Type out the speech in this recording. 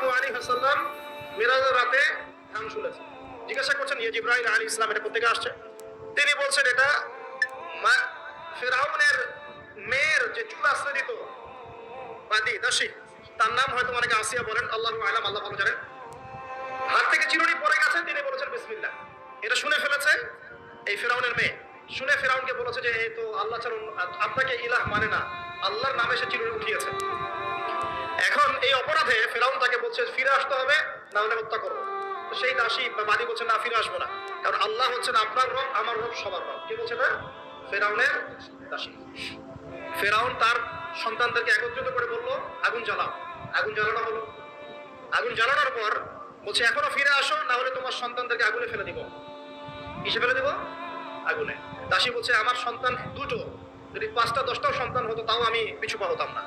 আলাইহি ওয়াসাল্লাম মিরাজের রাতে ধান শুনেছেন। জিজ্ঞাসা করছেন ইয়ে জিবরাইল আলাইহিস সালাম এটা কোথা থেকে আসছে? তিনি বলছেন এটা ফেরাউনের মেয়ের যে চুল আশ্রয় দিত বাদী দাসী, তার নাম হয়তো অনেকে আসিয়া বলেন, আল্লাহু আলাম, আল্লাহ ভালো জানেন। হাত থেকে চিরুনি পড়ে গেছে, তিনি বলেছেন বিসমিল্লাহ। এটা শুনে ফেলেছে এই ফেরাউনের মেয়ে। শুনে ফেরাউনকে বলেছে যে এই তো আল্লাহ ছাড়া আপনাকে ইলাহ মানে না, আল্লাহর নামে সে চিরুনি উঠিয়েছে। এখন এই অপরাধে ফেরাউন তাকে বলছে ফিরে আসতে হবে, না হলে হত্যা করবো। সেই দাসী বা বাদী বলছে না, ফিরে আসবো না, কারণ আল্লাহ হচ্ছেন আপনার রব, আমার রব সবার রব। কে বলছে না? ফেরাউনের দাসী। ফেরাউন তার সন্তানদেরকে একত্রিত করে বলল আগুন জ্বালাও। আগুন জ্বালানো হলো। আগুন জ্বালানোর পর বলছে এখনো ফিরে আসো, না হলে তোমার সন্তানদেরকে আগুনে ফেলে দিব। কিসে ফেলে দিব? আগুনে। দাসী বলছে আমার সন্তান দুটো, যদি 5টা 10টাও সন্তান হতো তাও আমি পিছু পা হতাম না।